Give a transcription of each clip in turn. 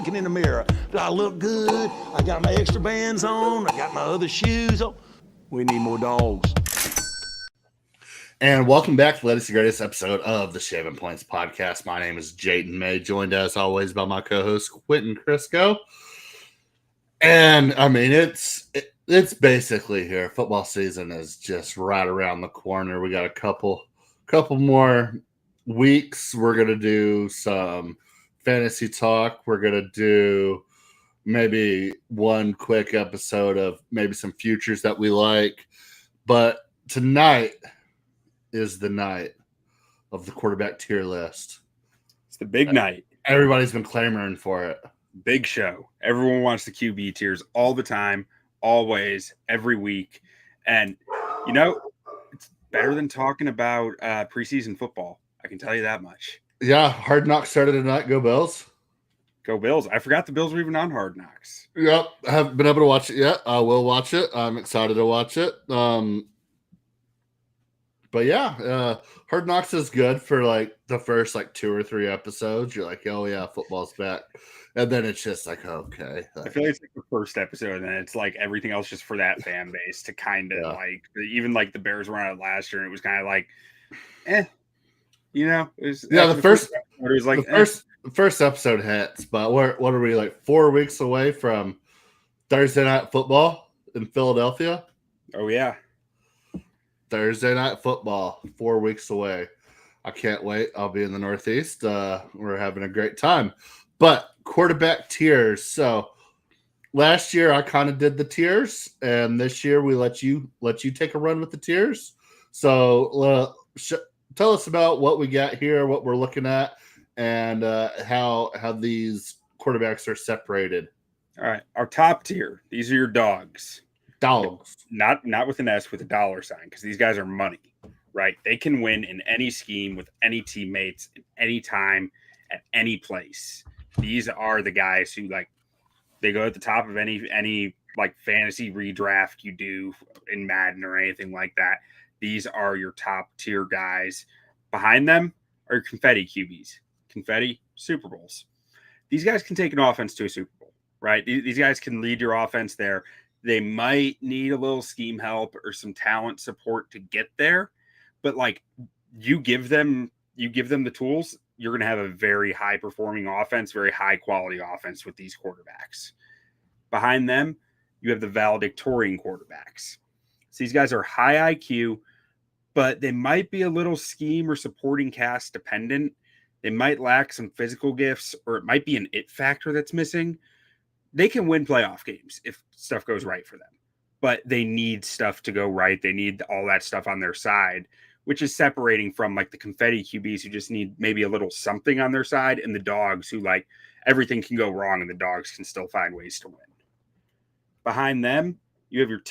looking in the mirror. Do I look good? I got my extra bands on. I got my other shoes on. We need more dogs. And welcome back to the latest and greatest episode of the Shaving Points podcast. My name is Jayden May, joined as always by my co-host Quentin Crisco. And I mean, it's basically here. Football season is just right around the corner. We got a couple more weeks. We're gonna do some fantasy talk. We're gonna do maybe one quick episode of maybe some futures that we like. But tonight is the night of the quarterback tier list. It's the big night. Everybody's been clamoring for it. Big show. Everyone wants the QB tiers all the time, always, every week. And, you know, it's better than talking about preseason football. I can tell you that much. Yeah, Hard Knocks started tonight. Go Bills. Go Bills. I forgot the Bills were even on Hard Knocks. Yep. I haven't been able to watch it yet. I will watch it. I'm excited to watch it. But yeah, Hard Knocks is good for like the first like 2 or 3 episodes. You're like, oh yeah, football's back. And then it's just like, okay. I feel like it's like the first episode, and then it's like everything else just for that fan base to kind of like, even like the Bears were on it last year, and it was kind of like, you know. It was, the first episode, it was like, the first episode hits, but what are we, like 4 weeks away from Thursday Night Football in Philadelphia? Oh, yeah. Thursday Night Football, 4 weeks away. I can't wait. I'll be in the Northeast. We're having a great time. But quarterback tiers. So last year I kind of did the tiers, and this year we let you take a run with the tiers. So tell us about what we got here, what we're looking at, and how these quarterbacks are separated. All right, our top tier. These are your dogs. Dogs. Not with an S, with a dollar sign, because these guys are money, right? They can win in any scheme with any teammates at any time at any place. These are the guys who, like, they go at the top of any like fantasy redraft you do in Madden or anything like that. These are your top tier guys. Behind them are your Confetti QBs. Confetti Super Bowls. These guys can take an offense to a Super Bowl, right? These guys can lead your offense there. They might need a little scheme help or some talent support to get there, but like you give them the tools, you're going to have a very high performing offense, very high quality offense with these quarterbacks. Behind them, you have the valedictorian quarterbacks. So these guys are high IQ, but they might be a little scheme or supporting cast dependent. They might lack some physical gifts, or it might be an it factor that's missing. They can win playoff games if stuff goes right for them, but they need stuff to go right. They need all that stuff on their side, which is separating from like the Confetti QBs who just need maybe a little something on their side, and the dogs who like everything can go wrong and the dogs can still find ways to win. Behind them, you have your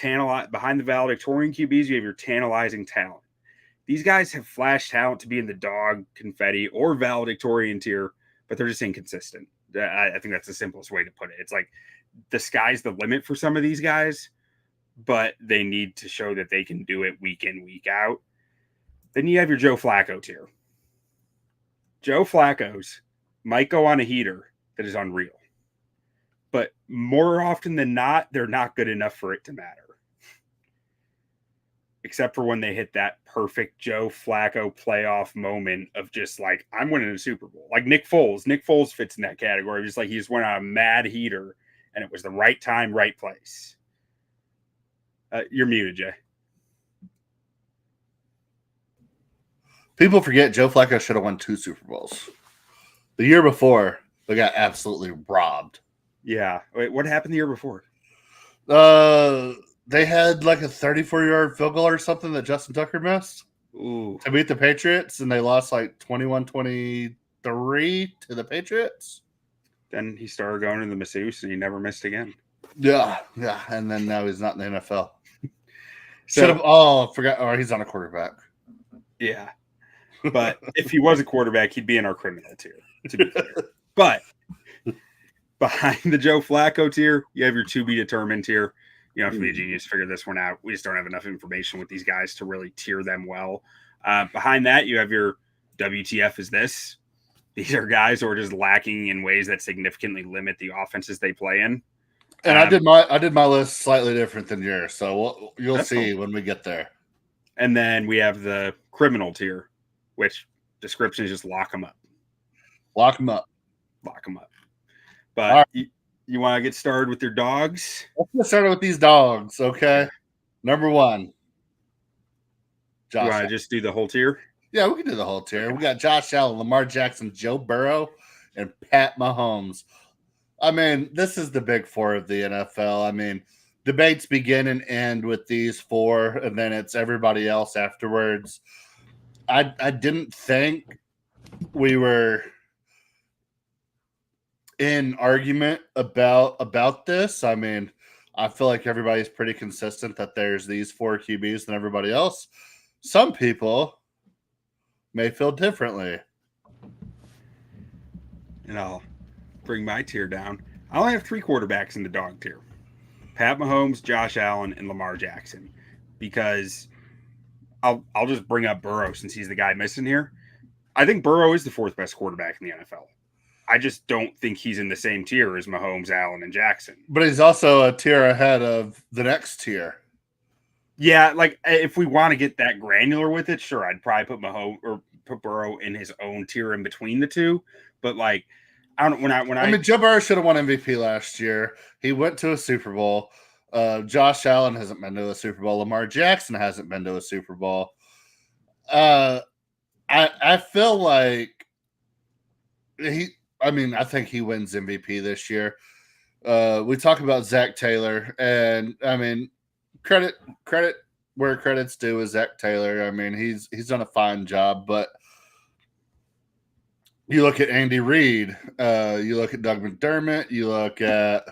behind the valedictorian QBs, you have your tantalizing talent. These guys have flash talent to be in the dog, Confetti, or valedictorian tier, but they're just inconsistent. I think that's the simplest way to put it. It's like the sky's the limit for some of these guys, but they need to show that they can do it week in, week out. Then you have your Joe Flacco tier. Joe Flacco's might go on a heater that is unreal, but more often than not, they're not good enough for it to matter. Except for when they hit that perfect Joe Flacco playoff moment of just like, I'm winning a Super Bowl. Like Nick Foles. Nick Foles fits in that category. Just like he just went on a mad heater and it was the right time, right place. You're muted, Jay. People forget Joe Flacco should have won 2 Super Bowls. The year before, they got absolutely robbed. Yeah. Wait, what happened the year before? They had like a 34-yard field goal or something that Justin Tucker missed. Ooh. To beat the Patriots, and they lost like 21-23 to the Patriots. Then he started going to the masseuse, and he never missed again. Yeah, and then now he's not in the NFL. Forgot. Oh, he's on a quarterback. Yeah, but if he was a quarterback, he'd be in our criminal tier, to be clear. But behind the Joe Flacco tier, you have your to be determined tier. You don't have to be a genius to figure this one out. We just don't have enough information with these guys to really tier them well. Behind that, you have your WTF is this. These are guys who are just lacking in ways that significantly limit the offenses they play in. And I did my list slightly different than yours, so you'll see when we get there. And then we have the criminal tier, which description is just lock them up. Lock them up. Lock them up. But you want to get started with your dogs? Let's get started with these dogs, okay? Number 1. Josh. You want to just do the whole tier? Yeah, we can do the whole tier. We got Josh Allen, Lamar Jackson, Joe Burrow, and Pat Mahomes. I mean, this is the big 4 of the NFL. I mean, debates begin and end with these 4, and then it's everybody else afterwards. I didn't think we were in argument about this. I mean, I feel like everybody's pretty consistent that there's these 4 QBs than everybody else. Some people may feel differently. And I'll bring my tier down. I only have 3 quarterbacks in the dog tier. Pat Mahomes, Josh Allen, and Lamar Jackson. Because I'll just bring up Burrow since he's the guy missing here. I think Burrow is the 4th best quarterback in the NFL. I just don't think he's in the same tier as Mahomes, Allen, and Jackson. But he's also a tier ahead of the next tier. Yeah, like if we want to get that granular with it, sure, I'd probably put Mahomes or put Burrow in his own tier in between the two. But like, I don't. I mean, Joe Burrow should have won MVP last year. He went to a Super Bowl. Josh Allen hasn't been to a Super Bowl. Lamar Jackson hasn't been to a Super Bowl. I feel like I think he wins MVP this year. We talk about Zach Taylor, and I mean, credit where credit's due is Zach Taylor. I mean, he's done a fine job, but you look at Andy Reid, you look at Doug McDermott, you look at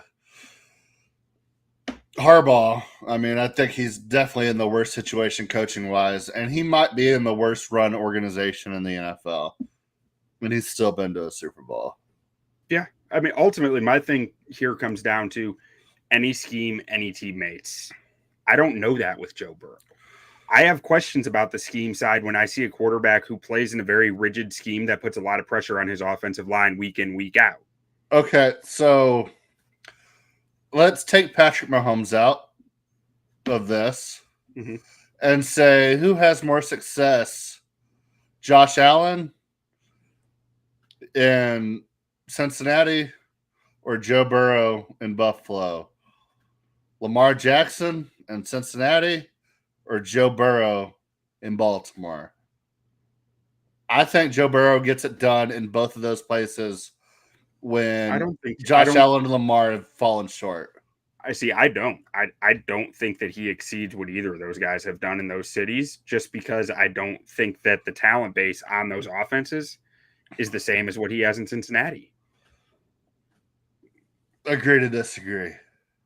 Harbaugh. I mean, I think he's definitely in the worst situation coaching wise, and he might be in the worst run organization in the NFL. And he's still been to a Super Bowl. Yeah. I mean, ultimately, my thing here comes down to any scheme, any teammates. I don't know that with Joe Burrow. I have questions about the scheme side when I see a quarterback who plays in a very rigid scheme that puts a lot of pressure on his offensive line week in, week out. Okay, so let's take Patrick Mahomes out of this and say who has more success, Josh Allen in Cincinnati or Joe Burrow in Buffalo? Lamar Jackson in Cincinnati or Joe Burrow in Baltimore? I think Joe Burrow gets it done in both of those places when Josh Allen and Lamar have fallen short. I don't think that he exceeds what either of those guys have done in those cities, just because I don't think that the talent base on those offenses is the same as what he has in Cincinnati. Agree to disagree.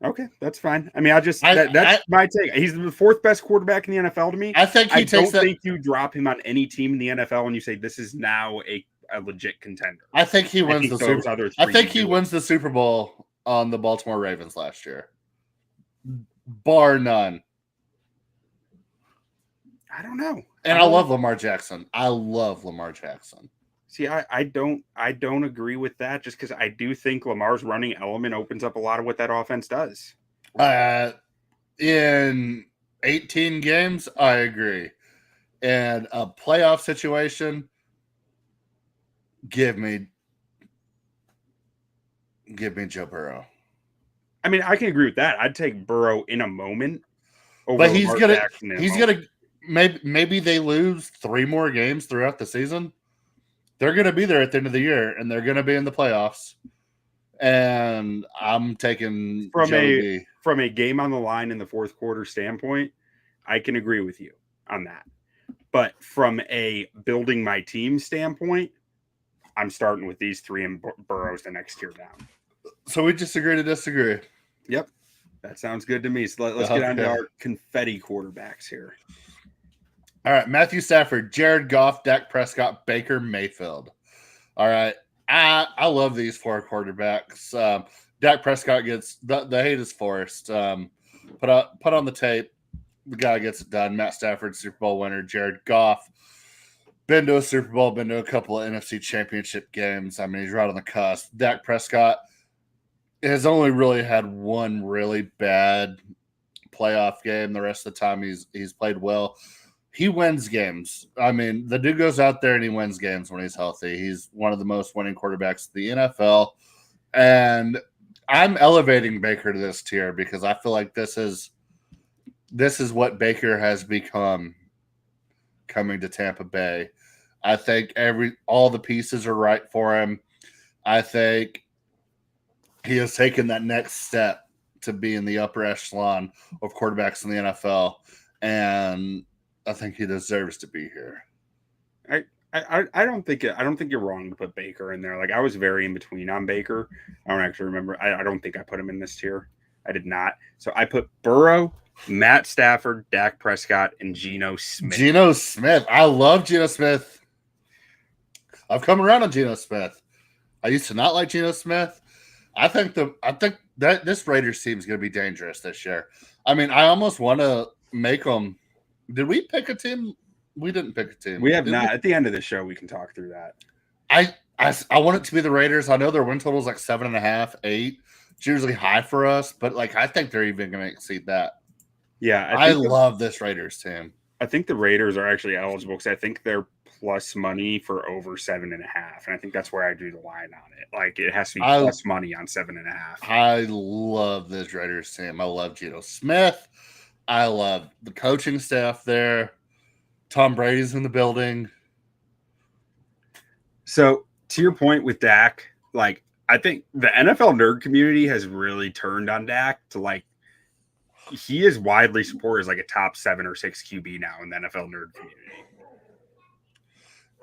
Okay, that's fine. I mean, that's my take. He's the 4th best quarterback in the NFL to me. I think I don't think you drop him on any team in the NFL and you say this is now a legit contender. I think he wins the Super Bowl. I think he wins the Super Bowl on the Baltimore Ravens last year, bar none. I don't know. And I love Lamar Jackson. See, I don't agree with that, just because I do think Lamar's running element opens up a lot of what that offense does. In 18 games, I agree. And a playoff situation, give me Joe Burrow. I mean, I can agree with that. I'd take Burrow in a moment. But he's gonna maybe they lose 3 more games throughout the season. They're going to be there at the end of the year, and they're going to be in the playoffs. And I'm taking from a game on the line in the 4th quarter standpoint, I can agree with you on that. But from a building my team standpoint, I'm starting with these 3 and Burrow's the next tier down. So we just agree to disagree. Yep. That sounds good to me. So let's get on to our confetti quarterbacks here. All right, Matthew Stafford, Jared Goff, Dak Prescott, Baker Mayfield. All right, I love these 4 quarterbacks. Dak Prescott gets the hate is forced. Put on the tape. The guy gets it done. Matt Stafford, Super Bowl winner. Jared Goff, Been to a Super Bowl, been to a couple of NFC championship games. I mean, he's right on the cusp. Dak Prescott has only really had one really bad playoff game. The rest of the time he's played well. He wins games. I mean, the dude goes out there and he wins games when he's healthy. He's one of the most winning quarterbacks in the NFL. And I'm elevating Baker to this tier because I feel like this is what Baker has become coming to Tampa Bay. I think all the pieces are right for him. I think he has taken that next step to be in the upper echelon of quarterbacks in the NFL, and I think he deserves to be here. I don't think you're wrong to put Baker in there. Like, I was very in between on Baker. I don't actually remember. I don't think I put him in this tier. I did not. So I put Burrow, Matt Stafford, Dak Prescott, and Geno Smith. Geno Smith. I love Geno Smith. I've come around on Geno Smith. I used to not like Geno Smith. I think that this Raiders team is going to be dangerous this year. I mean, I almost want to make them. Did we pick a team? We didn't pick a team. We have not. At the end of the show, we can talk through that. I want it to be the Raiders. I know their win total is like 7.5, 8. It's usually high for us, but like I think they're even going to exceed that. Yeah, I love this Raiders team. I think the Raiders are actually eligible because I think they're plus money for over 7.5, and I think that's where I drew the line on it. Like, it has to be plus money on 7.5. I love this Raiders team. I love Geno Smith. I love the coaching staff there. Tom Brady's in the building. So, to your point with Dak, like, I think the NFL nerd community has really turned on Dak to, like, he is widely supported as like a top 7 or 6 QB now in the NFL nerd community.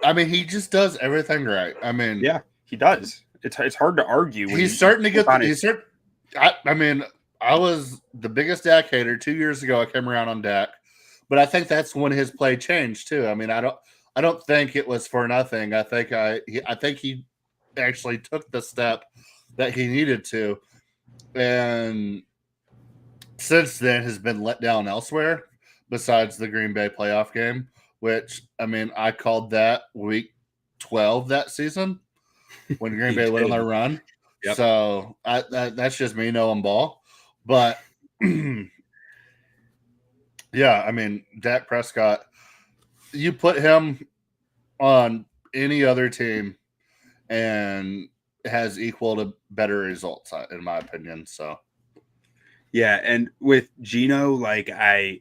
I mean, he just does everything right. I mean, yeah, he does. It's hard to argue. He's starting to get. I mean, I was the biggest Dak hater 2 years ago. I came around on Dak, but I think that's when his play changed too. I mean, I don't think it was for nothing. I think he actually took the step that he needed to, and since then has been let down elsewhere besides the Green Bay playoff game, which, I mean, I called that week 12 that season when Green Bay went on their run. Yep. So that's just me knowing ball. But, yeah, I mean, Dak Prescott, you put him on any other team and has equal to better results, in my opinion. So, yeah, and with Geno, like, I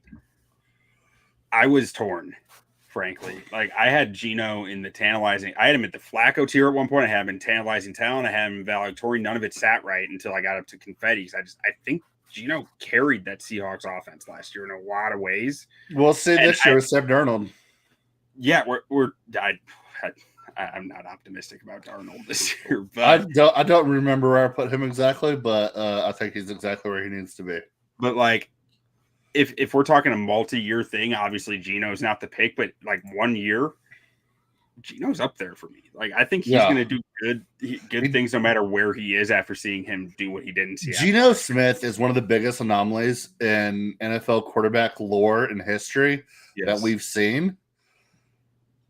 was torn, frankly. Like, I had Geno in the tantalizing. I had him at the Flacco tier at one point. I had him in tantalizing talent. I had him in valedictorian. None of it sat right until I got up to Confetti's. I think Geno carried that Seahawks offense last year in a lot of ways. We'll see this year with Sam Darnold. Yeah, I'm not optimistic about Darnold this year. But I don't remember where I put him exactly, but I think he's exactly where he needs to be. But, like, if we're talking a multi-year thing, obviously Geno's not the pick, but, like, 1 year, Geno's up there for me. Like, I think he's going to do good things no matter where he is after seeing him do what he did in Seattle. Geno Smith is one of the biggest anomalies in NFL quarterback lore and history that we've seen.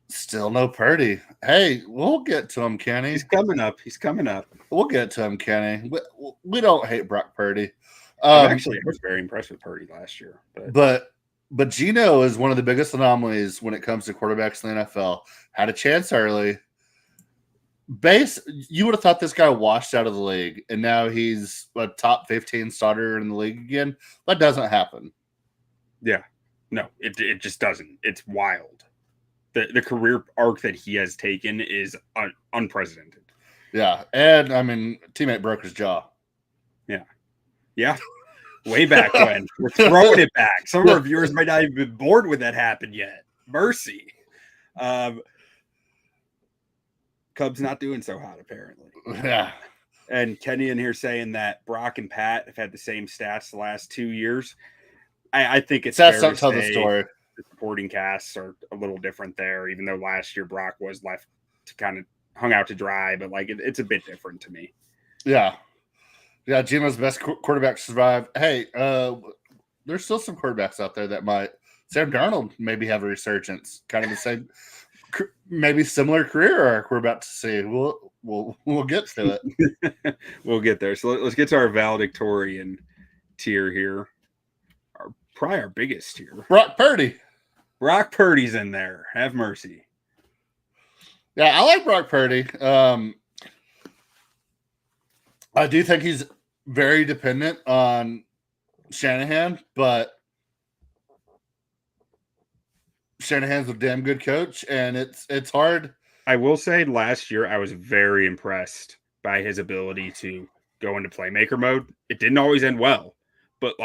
Still no Purdy. Hey, we'll get to him, Kenny. He's coming up. We'll get to him, Kenny. We don't hate Brock Purdy. Actually, I was very impressed with Purdy last year. But Geno is one of the biggest anomalies when it comes to quarterbacks in the NFL. Had a chance early. You would have thought this guy washed out of the league, and now he's a top 15 starter in the league again. That doesn't happen. Yeah. No, it just doesn't. It's wild. The career arc that he has taken is unprecedented. Yeah, and, I mean, teammate broke his jaw. Yeah. Way back when. We're throwing it back. Some of our viewers might not even be bored when that happened yet. Mercy. Cubs not doing so hot, apparently. Yeah. And Kenny in here saying that Brock and Pat have had the same stats the last 2 years. I think it's Stats don't tell the story. The supporting casts are a little different there, even though last year Brock was left to kind of hung out to dry, but like it's a bit different to me. Yeah. Yeah, Geno's best quarterback survive. Hey, there's still some quarterbacks out there that might. Sam Darnold maybe have a resurgence. Kind of the same. maybe similar career arc we're about to see. We'll get to it. We'll get there. So let's get to our valedictorian tier here. Probably our biggest tier. Brock Purdy. Brock Purdy's in there. Have mercy. Yeah, I like Brock Purdy. I do think he's very dependent on Shanahan, but Shanahan's a damn good coach, and it's hard. I will say last year I was very impressed by his ability to go into playmaker mode. It didn't always end well, but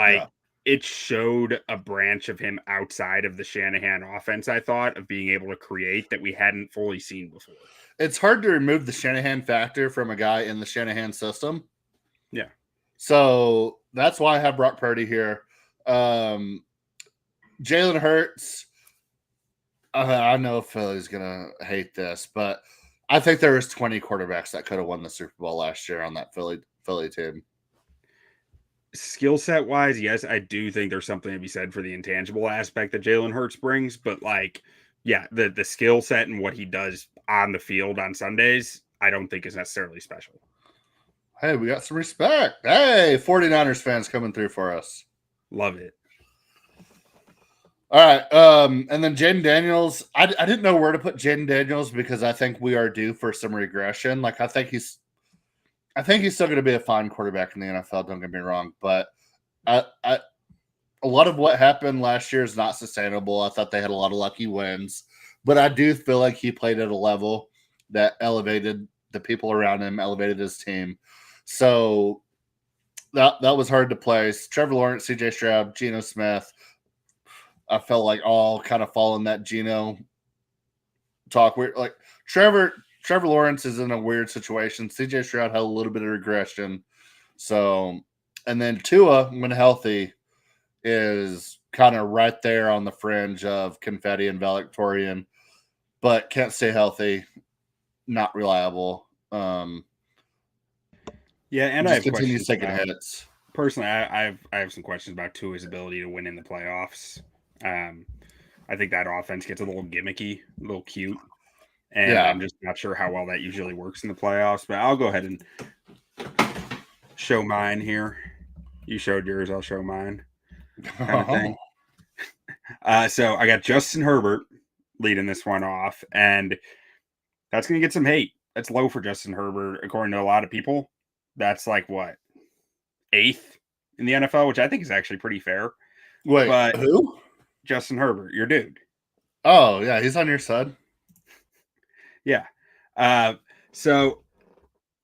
it showed a branch of him outside of the Shanahan offense, I thought, of being able to create that we hadn't fully seen before. It's hard to remove the Shanahan factor from a guy in the Shanahan system. Yeah. So that's why I have Brock Purdy here. Jalen Hurts. I know Philly's going to hate this, but I think there was 20 quarterbacks that could have won the Super Bowl last year on that Philly team. Skill set wise, yes, I do think there's something to be said for the intangible aspect that Jalen Hurts brings, but the skill set and what he does on the field on Sundays, I don't think is necessarily special. Hey, we got some respect. Hey, 49ers fans coming through for us. Love it. All right. And then Jaden Daniels. I didn't know where to put Jaden Daniels because I think we are due for some regression. I think he's still going to be a fine quarterback in the NFL. Don't get me wrong, but a lot of what happened last year is not sustainable. I thought they had a lot of lucky wins, but I do feel like he played at a level that elevated the people around him, elevated his team. So that was hard to place. Trevor Lawrence, CJ Stroud, Geno Smith. I felt like all kind of fall in that Geno talk. Like Trevor Lawrence is in a weird situation. CJ Stroud had a little bit of regression. So, and then Tua, when healthy, is kind of right there on the fringe of Confetti and Valedictorian, but can't stay healthy, not reliable. And I have continues taking hits. Personally, I have some questions about Tua's ability to win in the playoffs. I think that offense gets a little gimmicky, a little cute, and I'm just not sure how well that usually works in the playoffs. But I'll go ahead and show mine here. You showed yours, I'll show mine. Kind of thing. So I got Justin Herbert leading this one off, and that's going to get some hate. That's low for Justin Herbert, according to a lot of people. That's like what, 8th in the NFL, which I think is actually pretty fair. Wait, but who? Justin Herbert, your dude. Oh, yeah, he's on your side. Yeah. So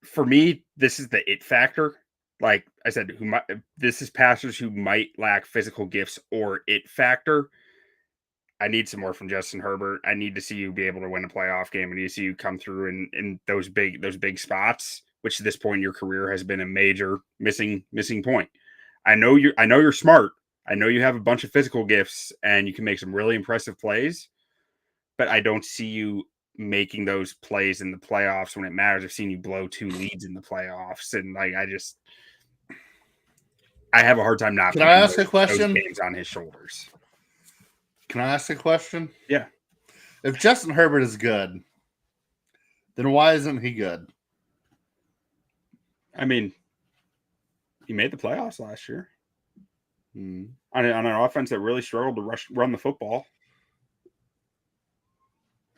for me, this is the it factor. Like I said, this is passers who might lack physical gifts or it factor. I need some more from Justin Herbert. I need to see you be able to win a playoff game. I need to see you come through in those big spots, which at this point in your career has been a major missing point. I know you're smart. I know you have a bunch of physical gifts and you can make some really impressive plays, but I don't see you making those plays in the playoffs when it matters. I've seen you blow 2 leads in the playoffs, and I have a hard time not. Can I ask a question? Games on his shoulders. Can I ask a question? Yeah. If Justin Herbert is good, then why isn't he good? I mean, he made the playoffs last year. On an offense that really struggled to run the football.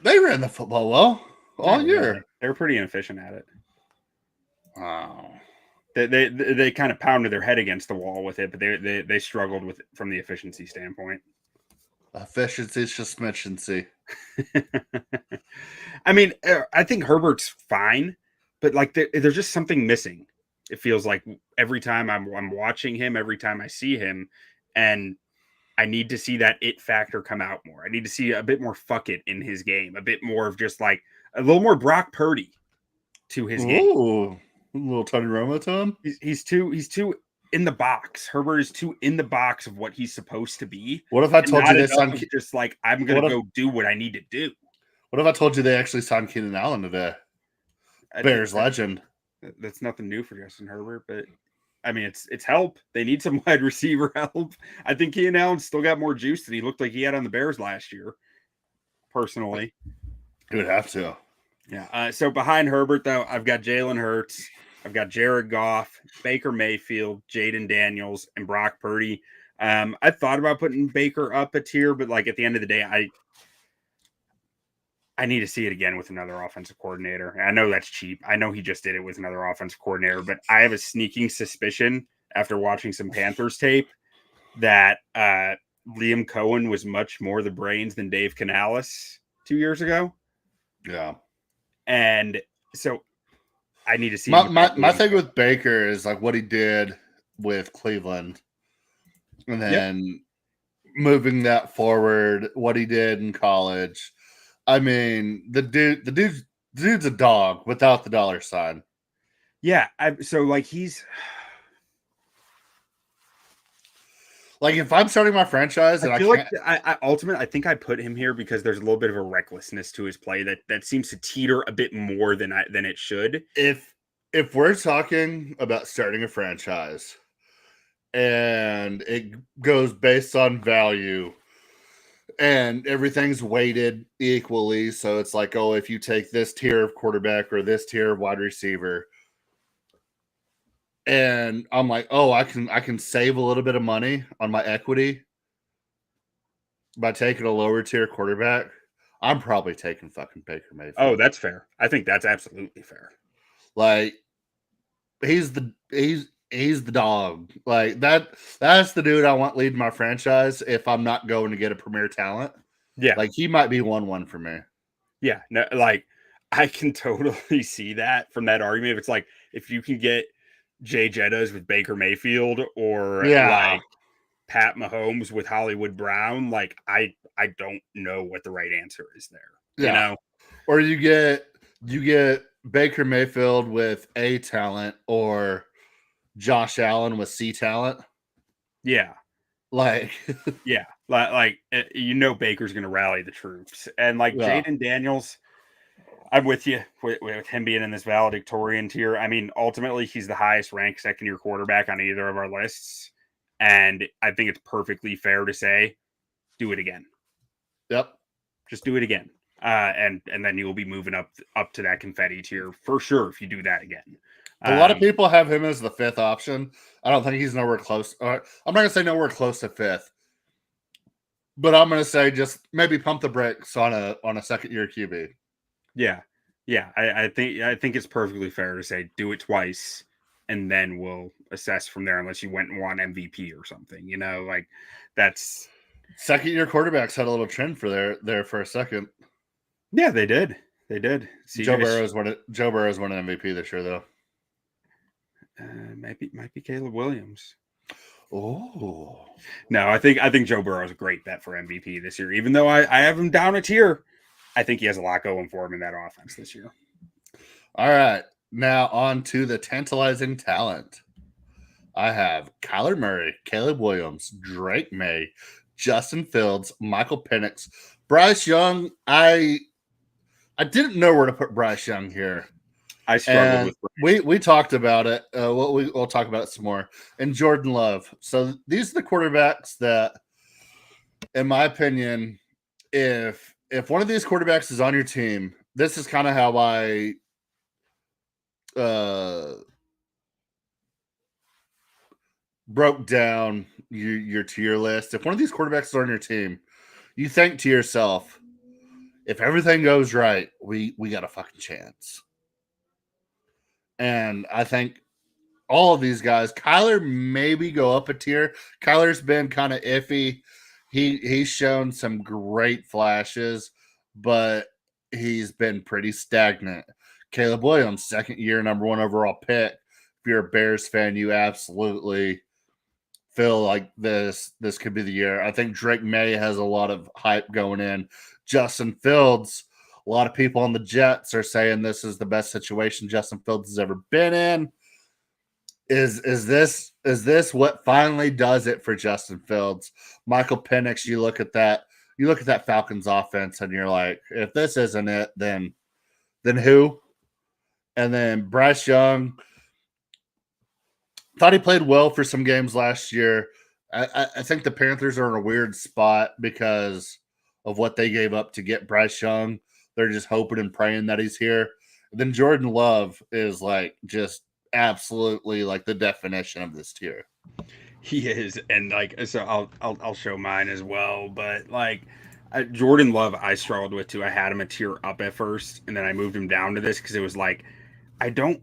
They ran the football well all year. They were pretty inefficient at it. Wow. They kind of pounded their head against the wall with it, but they struggled with it from the efficiency standpoint. Efficiency is just efficiency. I mean, I think Herbert's fine, but like there's just something missing. It feels like every time I'm watching him, every time I see him, and I need to see that it factor come out more. I need to see a bit more fuck it in his game, a bit more of just like a little more Brock Purdy to his game. Ooh, a little Tony Romo to him. He's too in the box. Herbert is too in the box of what he's supposed to be. What if I told you they signed just like I'm gonna go do what I need to do? What if I told you they actually signed Keenan Allen today? Bears legend. That's nothing new for Justin Herbert, but I mean it's help. They need some wide receiver help. I think Keenan Allen still got more juice than he looked like he had on the Bears last year. Personally, He would have to. Yeah. So behind Herbert, though, I've got Jalen Hurts, I've got Jared Goff, Baker Mayfield, Jaden Daniels, and Brock Purdy. I thought about putting Baker up a tier, but like at the end of the day, I need to see it again with another offensive coordinator. I know that's cheap. I know he just did it with another offensive coordinator, but I have a sneaking suspicion after watching some Panthers tape that Liam Cohen was much more the brains than Dave Canales 2 years ago. Yeah. And so I need to see my thing with Baker is like what he did with Cleveland, and then moving that forward, what he did in college. I mean, the dude's a dog without the dollar sign. Yeah, so like he's like if I'm starting my franchise, and I feel like I ultimately I think I put him here because there's a little bit of a recklessness to his play that seems to teeter a bit more than it should. If we're talking about starting a franchise, and it goes based on value, and everything's weighted equally, so it's like, oh, if you take this tier of quarterback or this tier of wide receiver, and I'm like, oh, I can save a little bit of money on my equity by taking a lower tier quarterback, I'm probably taking fucking Baker Mayfield. Oh, that's fair. I think that's absolutely fair. Like he's the dog. Like that's the dude I want leading my franchise if I'm not going to get a premier talent. Yeah. Like he might be 1-1 for me. Yeah. No, like I can totally see that from that argument. If it's like if you can get Jay Jettas with Baker Mayfield or like Pat Mahomes with Hollywood Brown, like I don't know what the right answer is there. Yeah. You know? Or you get Baker Mayfield with A talent or Josh Allen with C talent. Yeah. Like yeah. Like you know Baker's gonna rally the troops. And like Jaden Daniels, I'm with you with him being in this valedictorian tier. I mean, ultimately, he's the highest ranked second-year quarterback on either of our lists. And I think it's perfectly fair to say, do it again. Yep. Just do it again. And then you'll be moving up to that confetti tier for sure if you do that again. A lot of people have him as the fifth option. I don't think he's nowhere close. I'm not going to say nowhere close to fifth. But I'm going to say just maybe pump the brakes on a second-year QB. Yeah. Yeah. I think it's perfectly fair to say do it twice and then we'll assess from there unless you went and won MVP or something. You know, like that's second-year quarterbacks had a little trend for there for a second. Yeah, they did. They did. Joe Burrow's won an MVP this year though. Might be Caleb Williams. Oh no, I think Joe Burrow is a great bet for MVP this year. Even though I have him down a tier, I think he has a lot going for him in that offense this year. All right, now on to the tantalizing talent. I have Kyler Murray, Caleb Williams, Drake May, Justin Fields, Michael Penix, Bryce Young. I didn't know where to put Bryce Young here. I struggled with Bryce. We talked about it. We'll talk about it some more. And Jordan Love. So these are the quarterbacks that, in my opinion, if one of these quarterbacks is on your team, this is kind of how I broke down your tier list. If one of these quarterbacks is on your team, you think to yourself, if everything goes right, we got a fucking chance. And I think all of these guys, Kyler maybe go up a tier. Kyler's been kind of iffy. He's shown some great flashes, but he's been pretty stagnant. Caleb Williams, second year, number 1 overall pick. If you're a Bears fan, you absolutely feel like this could be the year. I think Drake May has a lot of hype going in. Justin Fields, a lot of people on the Jets are saying this is the best situation Justin Fields has ever been in. Is this what finally does it for Justin Fields? Michael Penix, you look at that Falcons offense and you're like, if this isn't it, then who? And then Bryce Young, thought he played well for some games last year. I think the Panthers are in a weird spot because of what they gave up to get Bryce Young. They're just hoping and praying that he's here. And then Jordan Love is like just absolutely like the definition of this tier. He is, and like so, I'll show mine as well. But like Jordan Love, I struggled with too. I had him a tier up at first, and then I moved him down to this because it was like I don't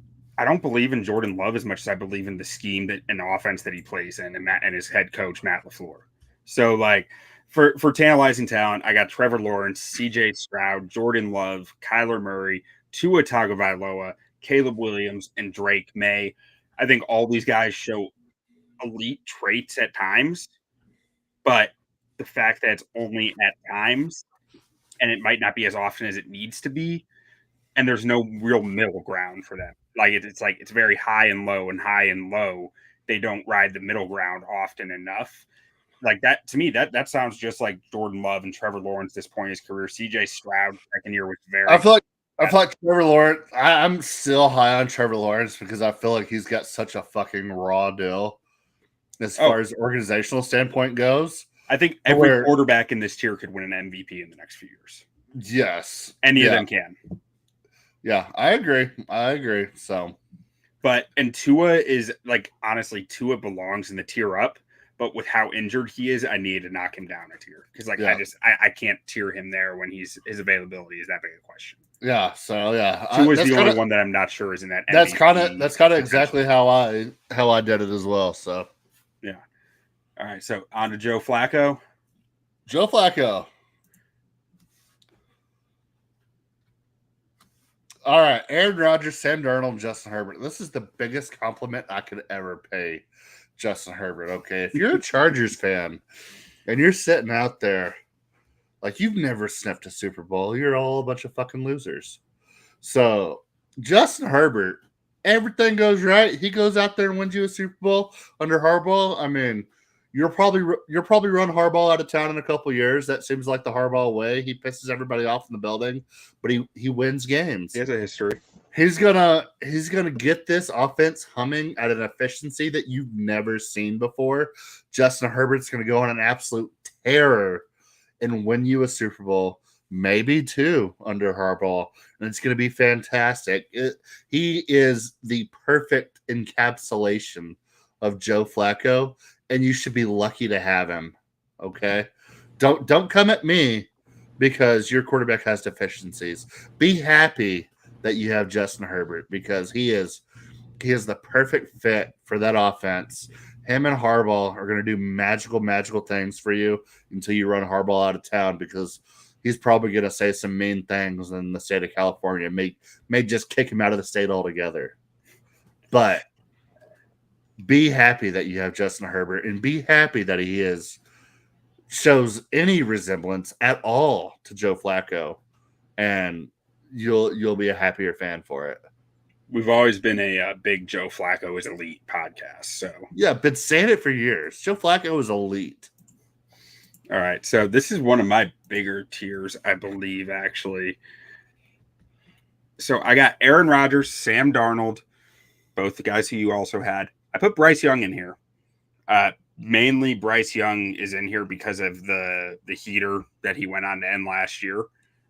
believe in Jordan Love as much as I believe in the scheme that and offense that he plays in, and his head coach Matt LaFleur. So like for tantalizing talent, I got Trevor Lawrence, C.J. Stroud, Jordan Love, Kyler Murray, Tua Tagovailoa, Caleb Williams, and Drake May. I think all these guys show elite traits at times, but the fact that it's only at times and it might not be as often as it needs to be, and there's no real middle ground for them. Like it's very high and low and high and low. They don't ride the middle ground often enough. Like that to me, that sounds just like Jordan Love and Trevor Lawrence at this point in his career. CJ Stroud second year was very. I feel like Trevor Lawrence. I'm still high on Trevor Lawrence because I feel like he's got such a fucking raw deal as far as organizational standpoint goes. I think every quarterback in this tier could win an MVP in the next few years. Yes, any of them can. Yeah, I agree. So, and Tua is like honestly, Tua belongs in the tier up. But with how injured he is, I need to knock him down a tier because I can't tier him there when his availability is that big a question. Yeah, so yeah, Tua's the only one that I'm not sure is in that. That's kind of exactly how I did it as well. So yeah. All right, so on to Joe Flacco. Joe Flacco. All right, Aaron Rodgers, Sam Darnold, Justin Herbert. This is the biggest compliment I could ever pay Justin Herbert. Okay, if you're a Chargers fan and you're sitting out there like you've never sniffed a Super Bowl, you're all a bunch of fucking losers. So Justin Herbert, everything goes right. He goes out there and wins you a Super Bowl under Harbaugh. I mean, you'll probably run Harbaugh out of town in a couple of years. That seems like the Harbaugh way. He pisses everybody off in the building, but he wins games. He has a history. He's gonna get this offense humming at an efficiency that you've never seen before. Justin Herbert's gonna go on an absolute terror and win you a Super Bowl, maybe two under Harbaugh, and it's gonna be fantastic. He is the perfect encapsulation of Joe Flacco, and you should be lucky to have him. Okay, don't come at me because your quarterback has deficiencies. Be happy that you have Justin Herbert because he is the perfect fit for that offense. Him and Harbaugh are going to do magical things for you until you run Harbaugh out of town because he's probably going to say some mean things in the state of California. May just kick him out of the state altogether. But be happy that you have Justin Herbert and be happy that he shows any resemblance at all to Joe Flacco, and you'll be a happier fan for it. We've always been a big Joe Flacco is elite podcast. So yeah, been saying it for years. Joe Flacco is elite. All right, so this is one of my bigger tiers, I believe, actually. So I got Aaron Rodgers, Sam Darnold, both the guys who you also had. I put Bryce Young in here. Mainly Bryce Young is in here because of the heater that he went on to end last year.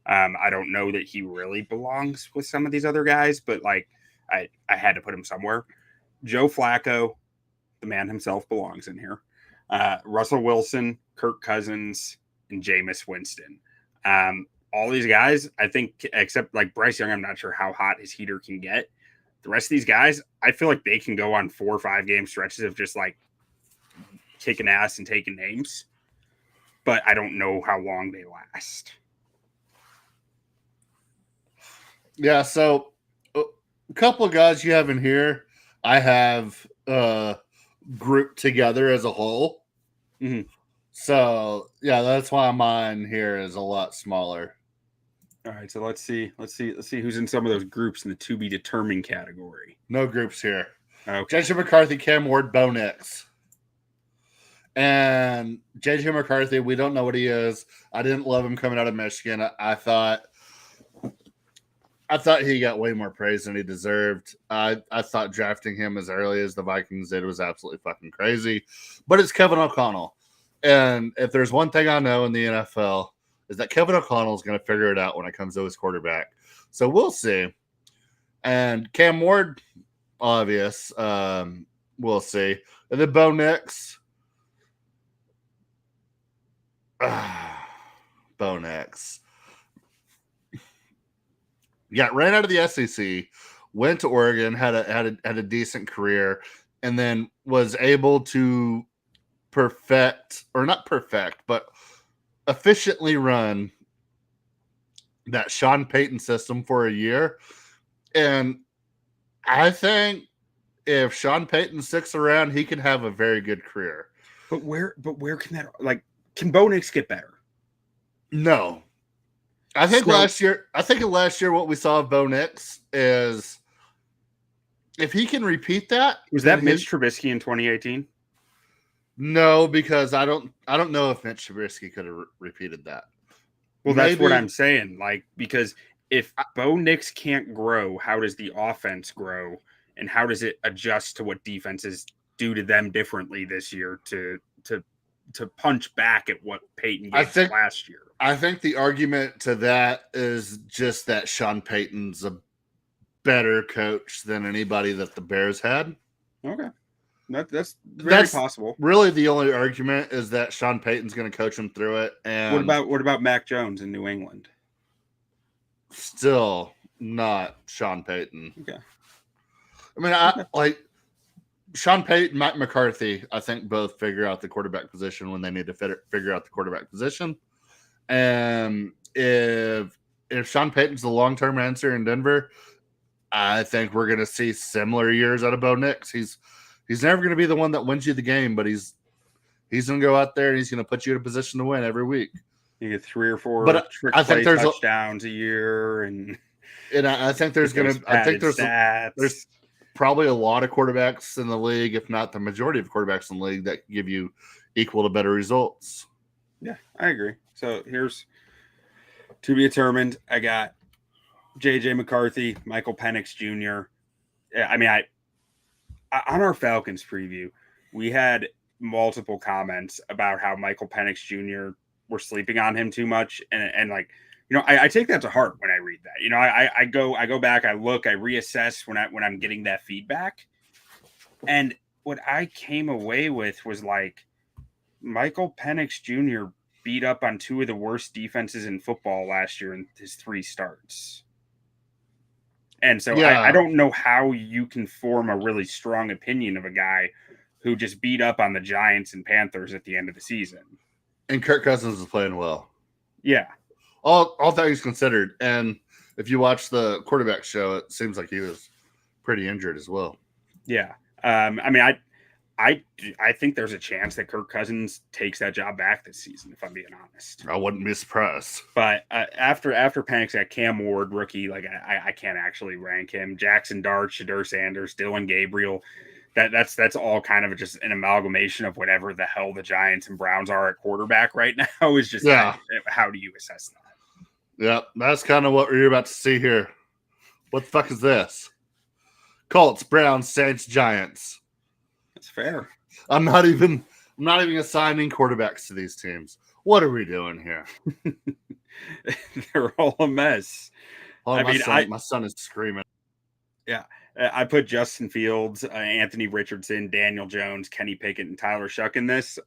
I don't know that he really belongs with some of these other guys, but like I had to put him somewhere. Joe Flacco, the man himself, belongs in here. Russell Wilson, Kirk Cousins, and Jameis Winston. All these guys, I think, except like Bryce Young, I'm not sure how hot his heater can get. The rest of these guys, I feel like they can go on 4 or 5 game stretches of just like kicking ass and taking names, but I don't know how long they last. Yeah, so a couple of guys you have in here, I have grouped together as a whole. Mm-hmm. So yeah, that's why mine here is a lot smaller. All right, so let's see who's in some of those groups in the to be determined category. No groups here. Okay. JJ McCarthy, Cam Ward, Bo Nix. And JJ McCarthy, we don't know what he is. I didn't love him coming out of Michigan. I thought he got way more praise than he deserved. I thought drafting him as early as the Vikings did was absolutely fucking crazy. But it's Kevin O'Connell. And if there's one thing I know in the NFL, is that Kevin O'Connell is going to figure it out when it comes to his quarterback. So we'll see. And Cam Ward, obvious. We'll see. And then Bo Nix. Bo Nix. Yeah, ran out of the SEC, went to Oregon, had a decent career, and then was able to but efficiently run that Sean Payton system for a year. And I think if Sean Payton sticks around, he can have a very good career. But where can that, like, can Bo Nix get better? No. I think last year what we saw of Bo Nix is if he can repeat that. Was that Mitch Trubisky in 2018? No, because I don't know if Mitch Trubisky could have repeated that. Well, that's what I'm saying. Like, because if Bo Nix can't grow, how does the offense grow? And how does it adjust to what defenses do to them differently this year to punch back at what Peyton did last year? I think the argument to that is just that Sean Payton's a better coach than anybody that the Bears had. Okay. That's very possible. Really, the only argument is that Sean Payton's going to coach him through it. And what about Mac Jones in New England? Still not Sean Payton. Okay. I mean, like Sean Payton, Mike McCarthy, I think both figure out the quarterback position when they need to figure out the quarterback position. And if Sean Payton's the long-term answer in Denver, I think we're going to see similar years out of Bo Nix. He's never going to be the one that wins you the game, but he's going to go out there and he's going to put you in a position to win every week. You get 3 or 4 I think there's touchdowns a year, and I think there's probably a lot of quarterbacks in the league, if not the majority of quarterbacks in the league, that give you equal to better results. Yeah, I agree. So here's to be determined. I got J.J. McCarthy, Michael Penix Jr. I mean, on our Falcons preview, we had multiple comments about how Michael Penix Jr. were sleeping on him too much, and like, you know, I take that to heart when I read that. You know, I go back, I look, I reassess when I'm getting that feedback, and what I came away with was like Michael Penix Jr. beat up on 2 of the worst defenses in football last year in his 3 starts. And so I don't know how you can form a really strong opinion of a guy who just beat up on the Giants and Panthers at the end of the season. And Kirk Cousins is playing well. Yeah. All things considered. And if you watch the quarterback show, it seems like he was pretty injured as well. Yeah. I mean, I think there's a chance that Kirk Cousins takes that job back this season, if I'm being honest. I wouldn't be surprised. But after Penix, got Cam Ward, rookie. Like I can't actually rank him. Jackson Dart, Shadur Sanders, Dylan Gabriel. That's all kind of just an amalgamation of whatever the hell the Giants and Browns are at quarterback right now. Is just how do you assess that? Yeah, that's kind of what we're about to see here. What the fuck is this? Colts, Browns, Saints, Giants. That's fair. I'm not even assigning quarterbacks to these teams. What are we doing here? They're all a mess. My son is screaming. Yeah. I put Justin Fields, Anthony Richardson, Daniel Jones, Kenny Pickett, and Tyler Shuck in this.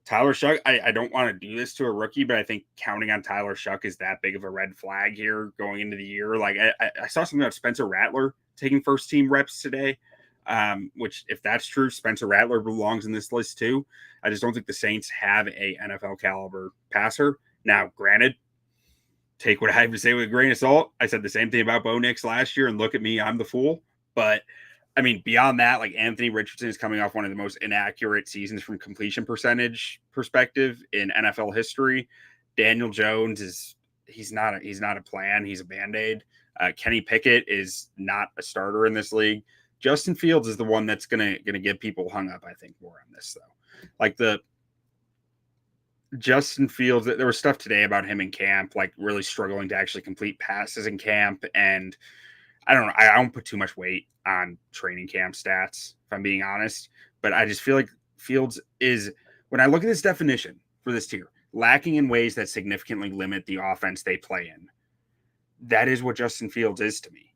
Tyler Shuck, I don't want to do this to a rookie, but I think counting on Tyler Shuck is that big of a red flag here going into the year. Like I saw something about Spencer Rattler taking first team reps today, which if that's true, Spencer Rattler belongs in this list too. I just don't think the Saints have a NFL caliber passer. Now, granted, take what I have to say with a grain of salt. I said the same thing about Bo Nix last year, and look at me, I'm the fool. But I mean, beyond that, like Anthony Richardson is coming off one of the most inaccurate seasons from completion percentage perspective in NFL history. Daniel Jones he's not a plan. He's a Band-Aid. Kenny Pickett is not a starter in this league. Justin Fields is the one that's gonna get people hung up, I think, more on this though. Like the Justin Fields, there was stuff today about him in camp, like really struggling to actually complete passes in camp, and I don't know. I don't put too much weight on training camp stats, if I'm being honest. But I just feel like Fields is, when I look at this definition for this tier, lacking in ways that significantly limit the offense they play in. That is what Justin Fields is to me.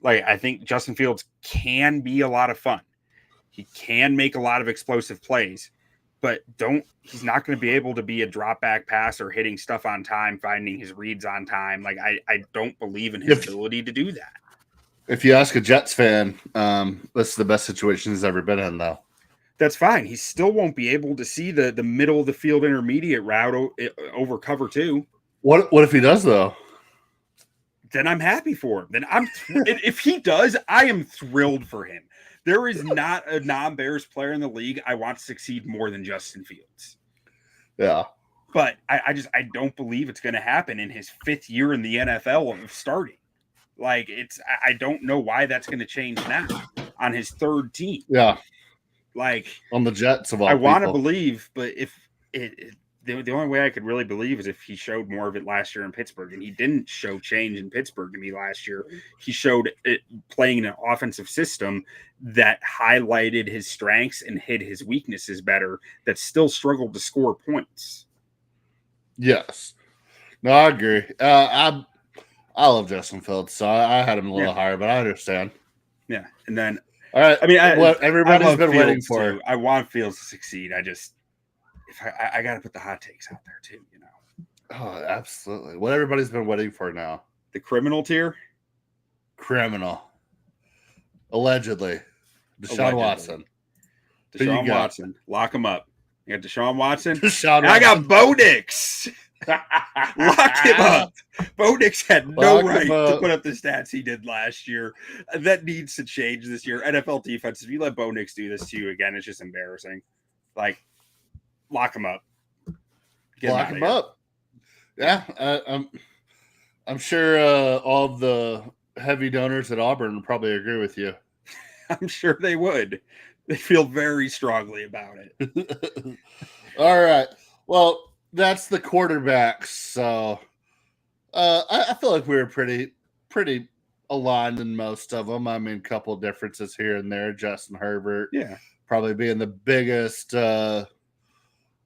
Like, I think Justin Fields can be a lot of fun. He can make a lot of explosive plays, but he's not going to be able to be a drop back passer, hitting stuff on time, finding his reads on time. Like, I don't believe in his ability to do that. If you ask a Jets fan, this is the best situation he's ever been in, though. That's fine. He still won't be able to see the middle of the field intermediate route over cover 2. What if he does, though? Then I'm happy for him. Then if he does, I am thrilled for him. There is not a non-Bears player in the league I want to succeed more than Justin Fields. Yeah. But I don't believe it's going to happen in his 5th year in the NFL of starting. Like, I don't know why that's going to change now on his 3rd team. Yeah. Like, on the Jets of all I want to people. believe, but if the only way I could really believe is if he showed more of it last year in Pittsburgh, and he didn't show change in Pittsburgh to me last year. He showed it playing in an offensive system that highlighted his strengths and hid his weaknesses better, that still struggled to score points. Yes. No, I agree. I love Justin Fields, so I had him a little higher, but I understand. Yeah. And then, all right. I mean, what everybody's been waiting for. Too. I want Fields to succeed. I got to put the hot takes out there too, you know. Oh, absolutely. What everybody's been waiting for now. The criminal tier? Criminal. Allegedly. Deshaun Watson. Deshaun Watson. Lock him up. You got Deshaun Watson. I got Bo Nix. Lock him up. Bo Nix had no right to put up the stats he did last year. That needs to change this year. NFL defense, if you let Bo Nix do this to you again, it's just embarrassing. Like, lock him up. Lock him up. Yeah, I'm sure all of the heavy donors at Auburn would probably agree with you. I'm sure they would. They feel very strongly about it. All right. Well, that's the quarterbacks. So I feel like we were pretty aligned in most of them. I mean, a couple of differences here and there. Justin Herbert, probably being the biggest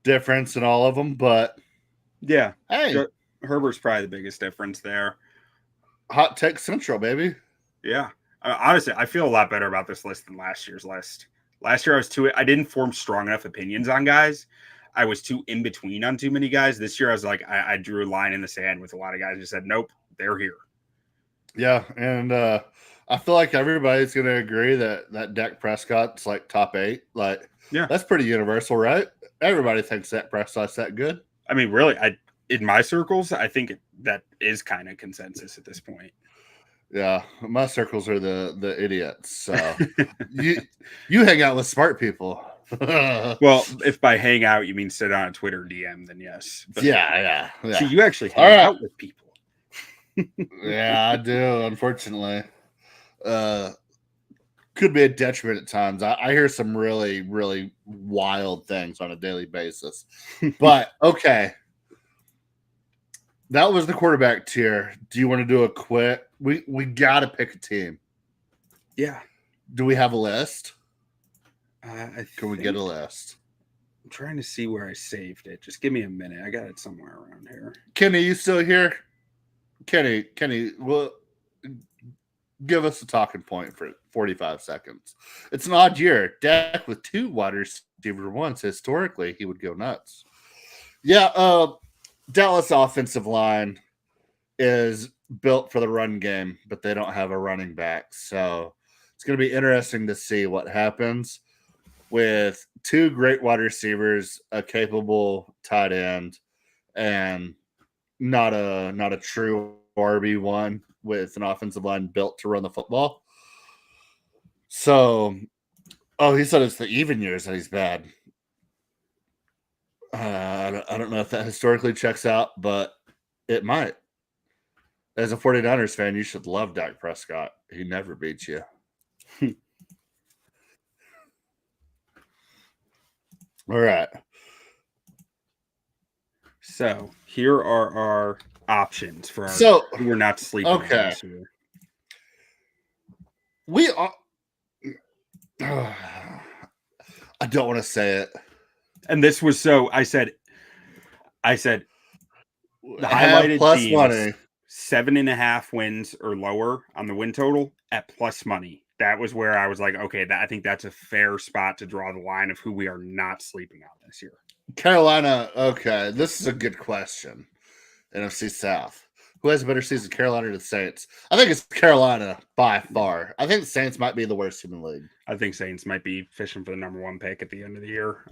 difference in all of them. But yeah, hey, Herbert's probably the biggest difference there. Hot take central, baby. Yeah. Honestly, I feel a lot better about this list than last year's list. Last year, I didn't form strong enough opinions on guys. I was too in between on too many guys. This year, I was like, I drew a line in the sand with a lot of guys. Just said, nope, they're here. Yeah, and I feel like everybody's going to agree that Dak Prescott's like top 8. Like, yeah, that's pretty universal, right? Everybody thinks Dak Prescott's that good. I mean, really, in my circles, I think that is kind of consensus at this point. Yeah, my circles are the idiots. So you hang out with smart people. Well, if by hang out you mean sit on a Twitter DM, then yes. But yeah. See, you actually hang out with people. Yeah, I do. Unfortunately, could be a detriment at times. I hear some really, really wild things on a daily basis. But okay. That was the quarterback tier. Do you want to do a quick? We got to pick a team. Yeah. Do we have a list? Can we get a list? I'm trying to see where I saved it. Just give me a minute. I got it somewhere around here. Kenny, you still here? Kenny, well, give us a talking point for 45 seconds. It's an odd year. Dak with 2 wide receiver ones. Historically, he would go nuts. Yeah, Dallas offensive line is built for the run game, but they don't have a running back. So it's going to be interesting to see what happens with 2 great wide receivers, a capable tight end, and not a true RB1 with an offensive line built to run the football. So, he said it's the even years that he's bad. I don't know if that historically checks out, but it might. As a 49ers fan, you should love Dak Prescott. He never beats you. All right. So here are our options for who we're not sleeping on this year. We are. I don't want to say it. And this was I said, I said the Have highlighted plus teams, money. 7.5 wins or lower on the win total at plus money. That was where I was like, okay, I think that's a fair spot to draw the line of who we are not sleeping on this year. Carolina, okay. This is a good question. NFC South. Who has a better season, Carolina or the Saints? I think it's Carolina by far. I think the Saints might be the worst team in the league. I think Saints might be fishing for the number 1 pick at the end of the year.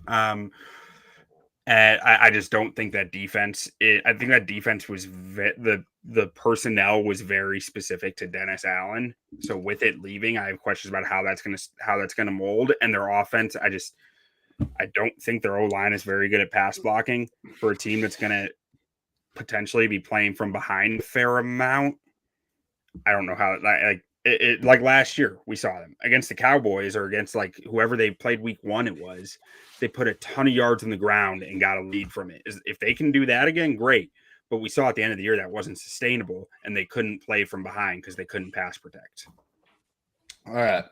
And I just don't think that defense. I think that defense was the personnel was very specific to Dennis Allen. So with it leaving, I have questions about how that's gonna mold. And their offense, I don't think their O line is very good at pass blocking for a team that's gonna potentially be playing from behind a fair amount. I don't know how like last year we saw them against the Cowboys or against like whoever they played week 1. They put a ton of yards on the ground and got a lead from it. If they can do that again, great. But we saw at the end of the year that wasn't sustainable, and they couldn't play from behind because they couldn't pass protect. All right.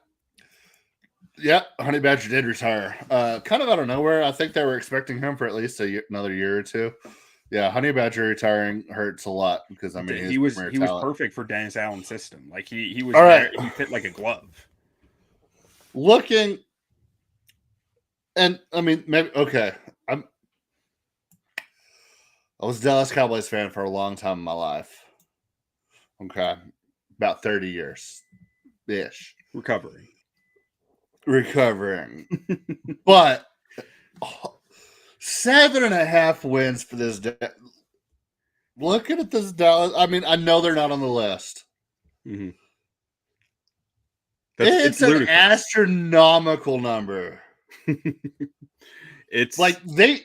Yep, Honey Badger did retire. Kind of out of nowhere. I think they were expecting him for at least another year or two. Yeah, Honey Badger retiring hurts a lot because I mean he was perfect for Dennis Allen's system. Like he was all right. He fit like a glove. Looking, and I mean maybe okay. I was a Dallas Cowboys fan for a long time in my life. Okay, about 30 years ish. Recovering, but 7.5 wins for this. Looking at this Dallas, I mean, I know they're not on the list. Mm-hmm. It's an ludicrous, astronomical number. It's like they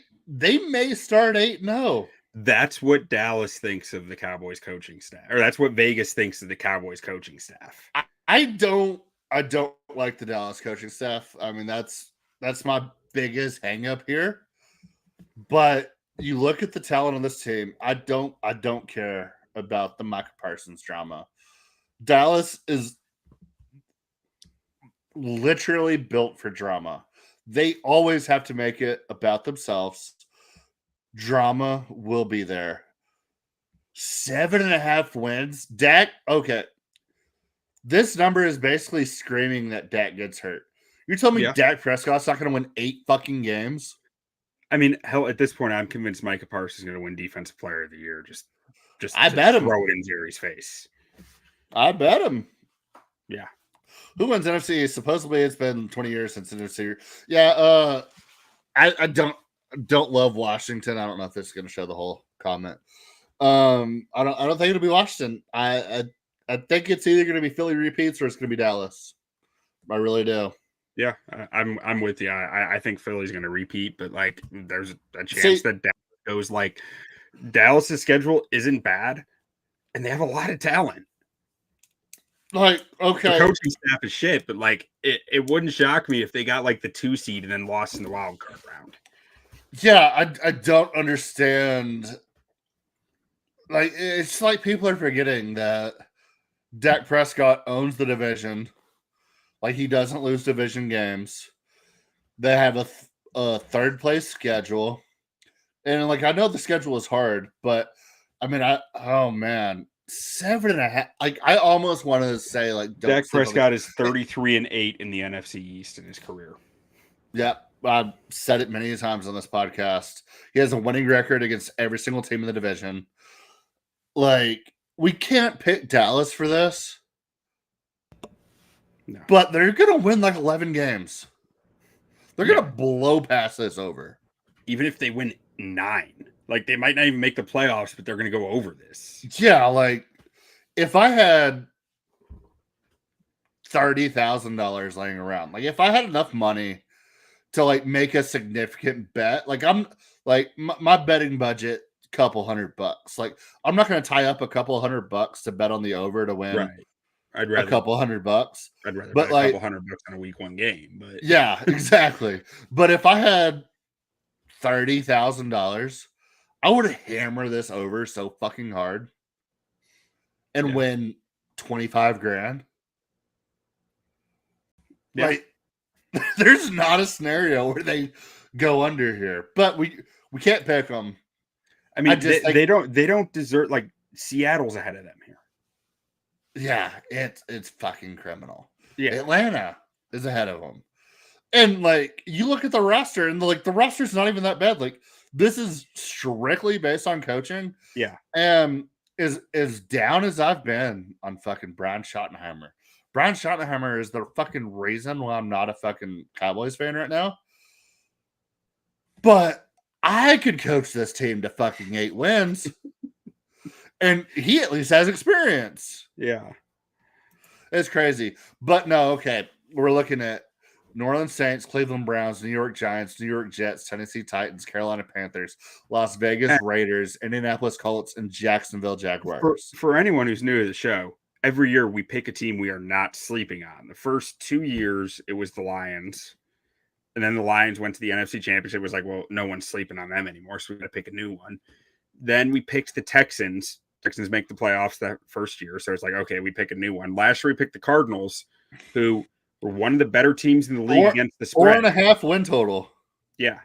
may start 8-0. That's what Dallas thinks of the Cowboys coaching staff, or that's what Vegas thinks of the Cowboys coaching staff. I don't like the Dallas coaching staff. I mean, that's my biggest hang up here. But you look at the talent on this team. I don't care about the Micah Parsons drama. Dallas is literally built for drama. They always have to make it about themselves. Drama will be there. 7.5 wins. Dak, okay. This number is basically screaming that Dak gets hurt. You're telling me Dak Prescott's not going to win 8 fucking games? I mean, hell, at this point, I'm convinced Micah Parsons is going to win Defensive Player of the Year. Just I bet him. Throw it in Jerry's face. I bet him. Yeah. Who wins NFC? Supposedly, it's been 20 years since NFC. Yeah. I don't love Washington. I don't know if this is going to show the whole comment. I don't think it'll be Washington. I think it's either going to be Philly repeats or it's going to be Dallas. I really do. Yeah, I'm with you. I think Philly's going to repeat, but like there's a chance that Dallas goes like Dallas's schedule isn't bad, and they have a lot of talent. Like, okay, the coaching staff is shit, but like it wouldn't shock me if they got like the 2 seed and then lost in the wild card round. Yeah, I don't understand. Like, it's like people are forgetting that Dak Prescott owns the division. Like, he doesn't lose division games. They have a third place schedule. And, like, I know the schedule is hard, but, I mean, oh, man. 7.5. Like, I almost wanted to say, like, Dak Prescott is 33-8 in the NFC East in his career. Yeah, I've said it many times on this podcast. He has a winning record against every single team in the division. Like, we can't pick Dallas for this. No. But they're going to win like 11 games. They're going to blow past this over. Even if they win 9. Like, they might not even make the playoffs, but they're going to go over this. Yeah, like, if I had $30,000 laying around, like, if I had enough money to, like, make a significant bet, like, I'm, like, my betting budget, couple $100. Like, I'm not going to tie up a couple $100 to bet on the over to win. Right. I'd rather a couple $100. I'd rather bet like, a couple $100 on a week 1 game. But yeah, exactly. But if I had $30,000, I would hammer this over so fucking hard and win 25 grand. Yeah. Like, there's not a scenario where they go under here, but we can't pick them. I mean, just they don't deserve, like, Seattle's ahead of them here. Yeah, it's fucking criminal. Yeah. Atlanta is ahead of them. And like you look at the roster and the roster's not even that bad. Like this is strictly based on coaching. Yeah. And as down as I've been on fucking Brian Schottenheimer. Brian Schottenheimer is the fucking reason why I'm not a fucking Cowboys fan right now. But I could coach this team to fucking 8 wins. And he at least has experience. Yeah. It's crazy. But no, okay. We're looking at New Orleans Saints, Cleveland Browns, New York Giants, New York Jets, Tennessee Titans, Carolina Panthers, Las Vegas Raiders, Indianapolis Colts, and Jacksonville Jaguars. For anyone who's new to the show, every year we pick a team we are not sleeping on. The first 2 years, it was the Lions. And then the Lions went to the NFC Championship. It was like, well, no one's sleeping on them anymore, so we got to pick a new one. Then we picked the Texans. Texans make the playoffs that first year, so it's like, okay, we pick a new one. Last year we picked the Cardinals, who were one of the better teams in the league against the spread. 4.5 win total. Yeah.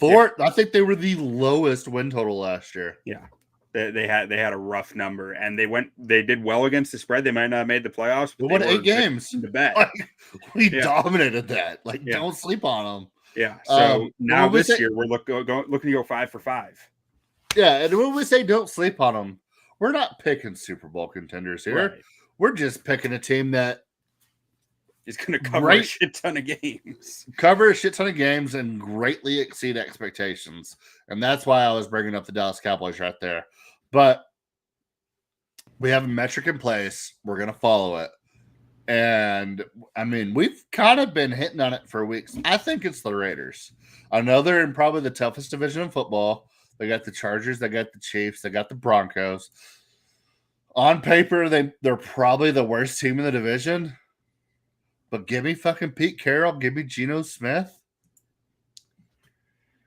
I think they were the lowest win total last year. Yeah. They had a rough number, and they did well against the spread. They might not have made the playoffs. They won 8 games. The bet. We dominated that. Don't sleep on them. Yeah. So now this year we're looking to go 5 for 5. Yeah, and when we say don't sleep on them, we're not picking Super Bowl contenders here. Right. We're just picking a team that is going to cover a shit ton of games. Cover a shit ton of games and greatly exceed expectations. And that's why I was bringing up the Dallas Cowboys right there. But we have a metric in place. We're going to follow it. And, I mean, we've kind of been hitting on it for weeks. I think it's the Raiders. I know they're in probably the toughest division in football. They got the Chargers, they got the Chiefs, they got the Broncos. On paper, they're probably the worst team in the division. But give me fucking Pete Carroll. Give me Geno Smith.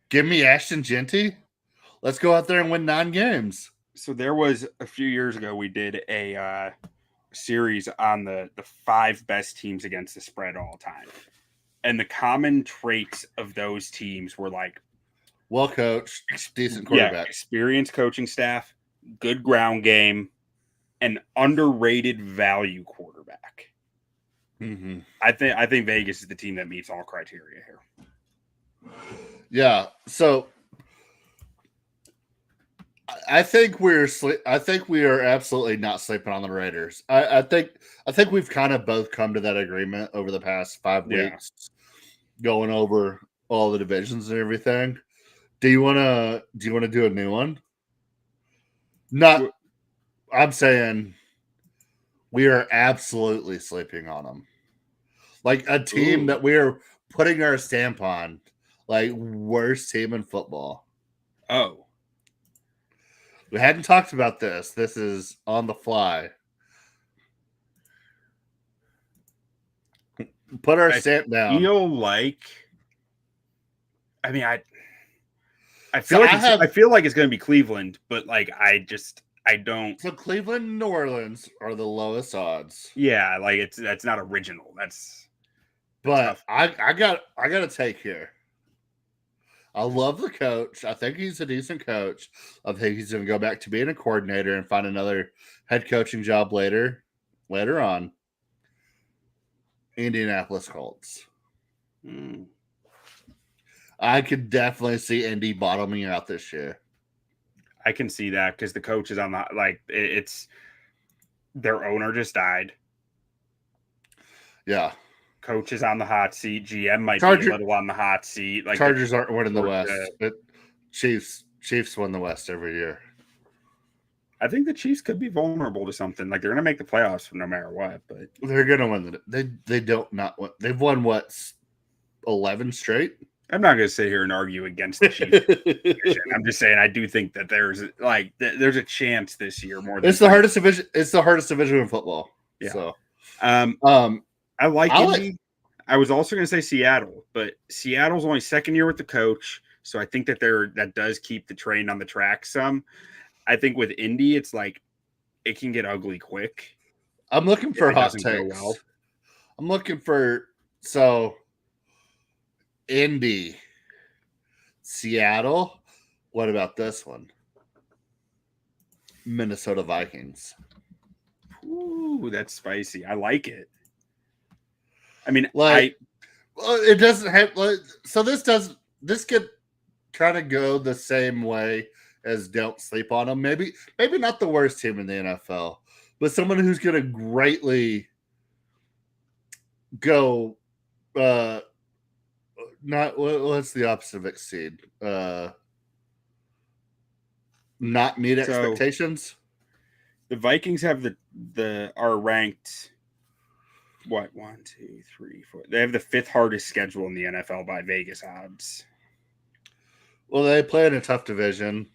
Give me Ashton Genty. Let's go out there and win 9 games. So there was a few years ago, we did a series on the 5 best teams against the spread all time. And the common traits of those teams were like, well coached, decent quarterback. Yeah, experienced coaching staff, good ground game, and underrated value quarterback. Mm-hmm. I think Vegas is the team that meets all criteria here. Yeah, so I think we are absolutely not sleeping on the Raiders. I think we've kind of both come to that agreement over the past 5 weeks, going over all the divisions and everything. Do you want to do a new one? I'm saying we are absolutely sleeping on them. Like a team that we are putting our stamp on, like worst team in football. Oh. We hadn't talked about this. This is on the fly. Put our stamp down. I feel like it's going to be Cleveland, but like I don't. So Cleveland and New Orleans are the lowest odds. Yeah, like that's not original. But tough. I got a take here. I love the coach. I think he's a decent coach. I think he's going to go back to being a coordinator and find another head coaching job later on. Indianapolis Colts. I could definitely see Indy bottoming out this year. I can see that because the coach is on the it's their owner just died. Yeah. Coach is on the hot seat. GM might be a little on the hot seat. Like Chargers aren't winning the West. Chiefs win the West every year. I think the Chiefs could be vulnerable to something. Like they're going to make the playoffs no matter what. But they're going to win. They don't not win. They've won what 11 straight. I'm not going to sit here and argue against the Chiefs. I'm just saying I do think that there's a chance this year more than it's the hardest division. It's the hardest division in football. Yeah. So, I like Indy. I was also going to say Seattle, but Seattle's only second year with the coach, so I think that that does keep the train on the track some. I think with Indy, it's like it can get ugly quick. I'm looking for hot takes. Well. I'm looking for Indy, Seattle. What about this one? Minnesota Vikings. Ooh, that's spicy. I like it. I mean, Well, it doesn't have. So this could kind of go the same way as don't sleep on them. Maybe not the worst team in the NFL, but someone who's going to greatly go. Not what's the opposite of exceed? Not meet expectations. The Vikings have are ranked. What 1, 2, 3, 4? They have the 5th hardest schedule in the NFL by Vegas odds. Well, they play in a tough division,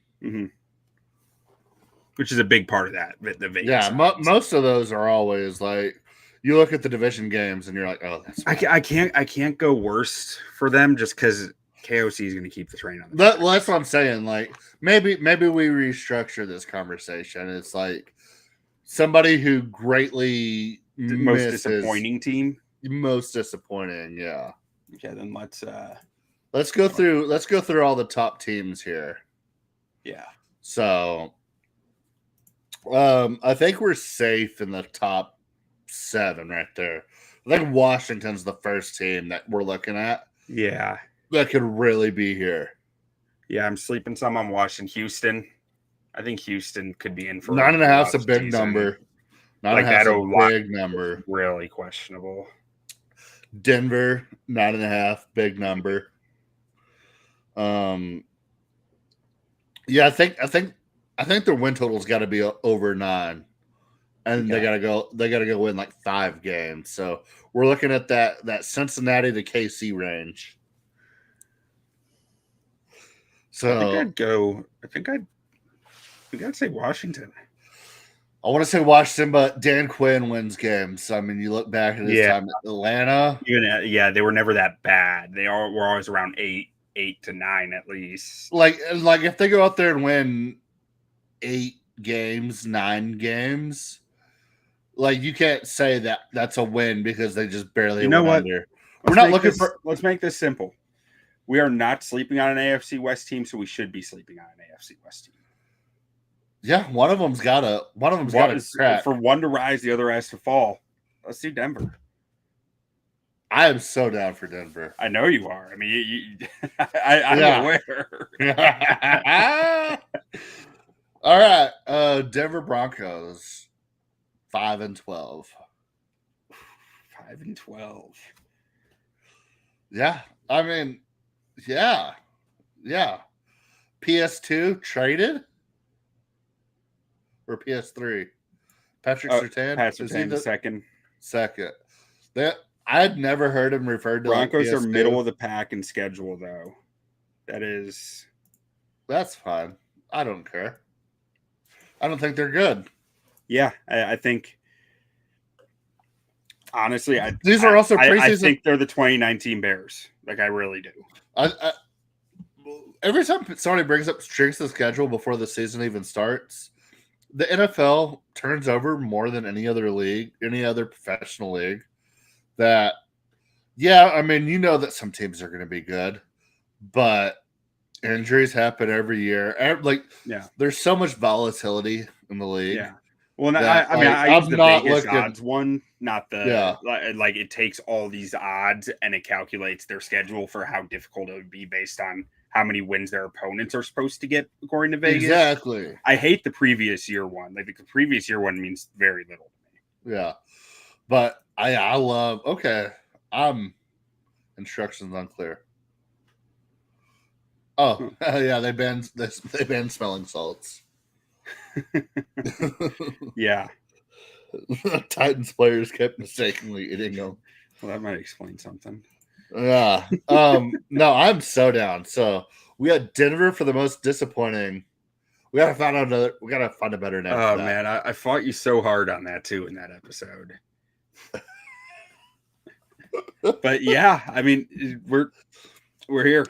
which is a big part of that. The Vegas. Yeah, most of those are always like you look at the division games and you're like, oh, that's. I can't go worst for them just because KOC is going to keep the train on. Well, that's what I'm saying. Like maybe we restructure this conversation. It's like somebody who greatly most disappointing team. Most disappointing, yeah. Okay, then let's go through all the top teams here. Yeah. So I think we're safe in the top 7 right there. I think Washington's the first team that we're looking at. Yeah. That could really be here. Yeah, I'm sleeping some on Washington. Houston. I think Houston could be in for 9.5 is a big number. 9.5 is a big number. Really questionable. Denver, 9.5, big number. Yeah, I think their win total's got to be over 9, and they gotta go win like 5 games. So we're looking at that Cincinnati to KC range. So I think I'd say Washington. I want to say Washington, but Dan Quinn wins games. I mean, you look back at his time at Atlanta. They were never that bad. They were always around 8 to 9 at least. Like if they go out there and win 8 games, 9 games, like you can't say that that's a win because they just barely went under. Let's make this simple. We are not sleeping on an AFC West team, so we should be sleeping on an AFC West team. Yeah, one of them's got to crack. For one to rise, the other has to fall. Let's do Denver. I am so down for Denver. I know you are. I mean, I'm aware. All right, Denver Broncos, 5-12. 5-12. Yeah, I mean, yeah. PS2 traded or PS3? Patrick Surtain. Patrick Surtain the second. I had never heard him referred to. Broncos are middle of the pack in schedule, though. That's fine. I don't care. I don't think they're good. Yeah, I think. Honestly, these are also preseason. I think they're the 2019 Bears. Like I really do. Every time somebody brings up strength of schedule before the season even starts, the NFL turns over more than any other league, any other professional league. That, yeah, I mean, you know that some teams are going to be good, but injuries happen every year. There's so much volatility in the league. Yeah. Well, I use the Vegas odds one, not the like it takes all these odds and it calculates their schedule for how difficult it would be based on how many wins their opponents are supposed to get according to Vegas. Exactly. I hate the previous year one. Like the previous year one means very little to me. Yeah. But I love instructions unclear. Oh, yeah, they banned smelling salts. Yeah. Titans players kept mistakenly eating them. Well, that might explain something. Yeah. No, I'm so down. So we got Denver for the most disappointing. We gotta find a better name. Oh man, I fought you so hard on that too in that episode. But yeah, I mean we're here.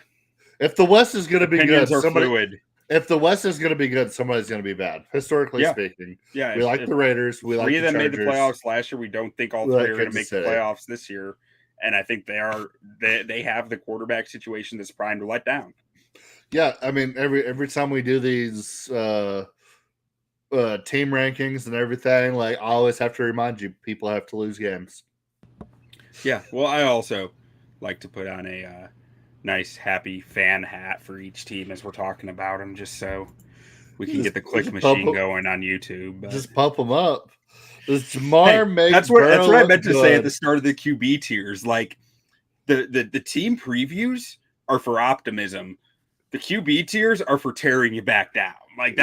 If the West is gonna be good, fluid. If the West is going to be good, somebody's going to be bad. Historically speaking, yeah, we like the Raiders. We like the Chargers. 3 of them made the playoffs last year. We don't think all 3 are going to make the playoffs this year, and I think they are. They have the quarterback situation that's primed to let down. Yeah, I mean every time we do these team rankings and everything, like I always have to remind you, people have to lose games. Yeah. Well, I also like to put on a nice, happy fan hat for each team as we're talking about them, just so we can get the click machine going on YouTube. But just pump them up. Does Jamar make that's Burrow what I meant to good? say at the start of the QB tiers. Like the team previews are for optimism. The QB tiers are for tearing you back down. Like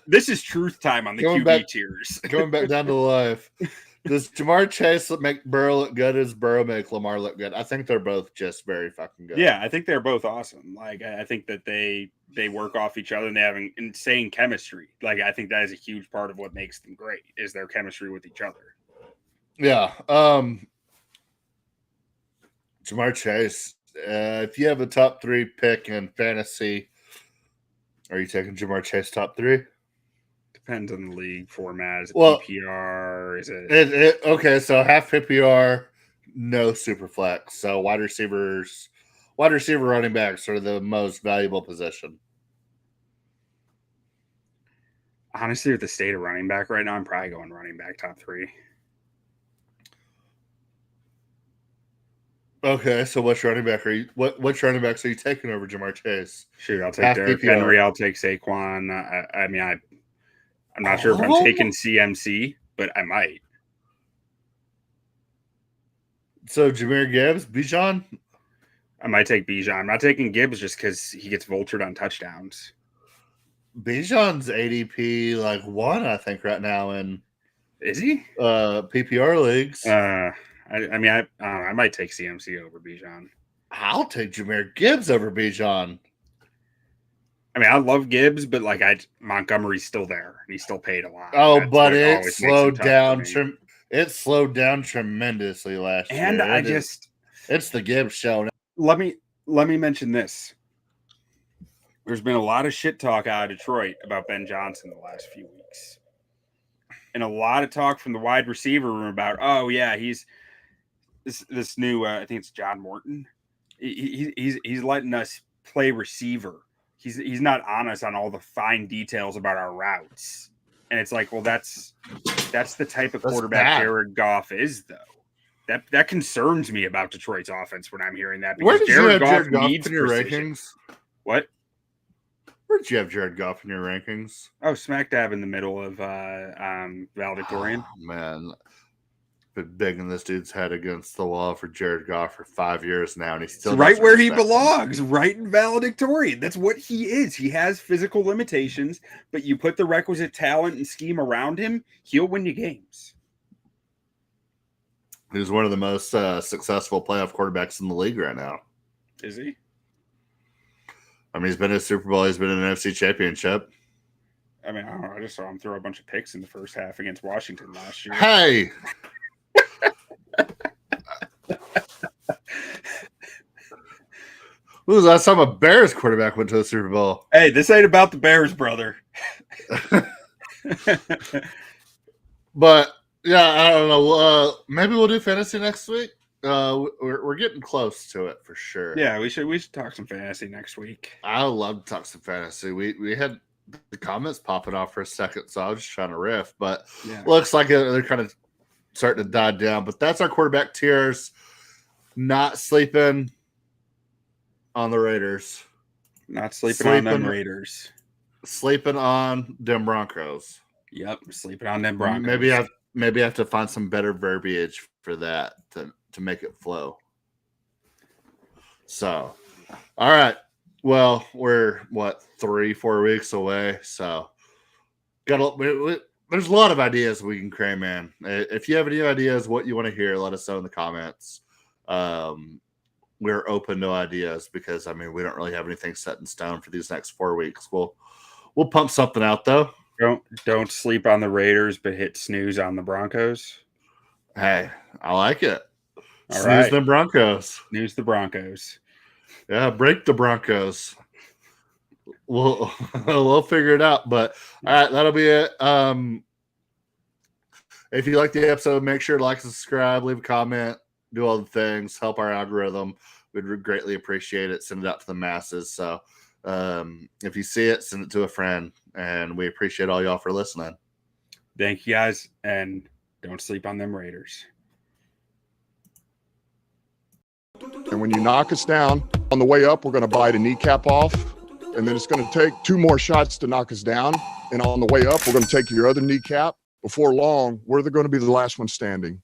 this is truth time on the QB tiers. Going back down to life. Does Jamar Chase make Burrow look good? Does Burrow make Lamar look good? I think they're both just very fucking good. Yeah, I think they're both awesome. Like I think that they work off each other and they have an insane chemistry. Like I think that is a huge part of what makes them great is their chemistry with each other. Yeah. Jamar Chase. If you have a top 3 pick in fantasy, are you taking Jamar Chase top 3? Depends on the league format. Is it PPR? Is it okay? So half PPR, no super flex. So wide receiver, running backs are the most valuable position. Honestly, with the state of running back right now, I'm probably going running back top 3. Okay, so which running back are you? Which running backs are you taking over Jamar Chase? Shoot, I'll take Derrick Henry. I'll take Saquon. I'm not sure if I'm taking CMC, but I might. So Jahmyr Gibbs, Bijan? I might take Bijan. I'm not taking Gibbs just because he gets vultured on touchdowns. Bijan's ADP like 1, I think, right now in. Is he? PPR leagues. I might take CMC over Bijan. I'll take Jahmyr Gibbs over Bijan. I mean, I love Gibbs, but Montgomery's still there, and he's still paid a lot. Oh, but it slowed down. It slowed down tremendously last year. And it's the Gibbs show. Let me mention this. There's been a lot of shit talk out of Detroit about Ben Johnson the last few weeks, and a lot of talk from the wide receiver room about, oh yeah, he's this new. I think it's John Morton. He's letting us play receiver. He's not honest on all the fine details about our routes. And it's like, well, that's the type of quarterback Jared Goff is, though. That concerns me about Detroit's offense when I'm hearing that. Where did Jared Goff needs in your precision. rankings? What? Where did you have Jared Goff in your rankings? Oh, smack dab in the middle of Valedictorian. Oh, man. Been begging this dude's head against the wall for Jared Goff for 5 years now, and he's still right where he belongs, right in Valedictorian. That's what he is. He has physical limitations, but you put the requisite talent and scheme around him, he'll win you games. He's one of the most successful playoff quarterbacks in the league right now. Is he? I mean, he's been in a Super Bowl. He's been in an NFC Championship. I mean, I don't know. I just saw him throw a bunch of picks in the first half against Washington last year. Hey! When was the last time a Bears quarterback went to the Super Bowl? Hey, this ain't about the Bears, brother. But yeah, I don't know. Maybe we'll do fantasy next week. We're getting close to it for sure. Yeah, we should talk some fantasy next week. I would love to talk some fantasy. We had the comments popping off for a second, so I was just trying to riff. But looks like they're kind of starting to die down. But that's our quarterback tiers. Not sleeping on the Raiders. Not sleeping on them Raiders. Sleeping on them Broncos. Yep, sleeping on them Broncos. Maybe I have to find some better verbiage for that to make it flow. So, all right. Well, we're 3-4 weeks away. So, there's a lot of ideas we can cram in. If you have any ideas, what you want to hear, let us know in the comments. We're open to ideas because we don't really have anything set in stone for these next 4 weeks. We'll pump something out though. Don't sleep on the Raiders, but hit snooze on the Broncos. Hey, I like it. All snooze right. the Broncos. Snooze the Broncos. Yeah, break the Broncos. We'll figure it out. But all right, that'll be it. If you like the episode, make sure to like and subscribe, leave a comment, do all the things, help our algorithm. We'd greatly appreciate it. Send it out to the masses. So if you see it, send it to a friend. And we appreciate all y'all for listening. Thank you guys, and don't sleep on them Raiders. And when you knock us down, on the way up, we're going to bite a kneecap off. And then it's going to take 2 more shots to knock us down. And on the way up, we're going to take your other kneecap. Before long, we're going to be the last one standing.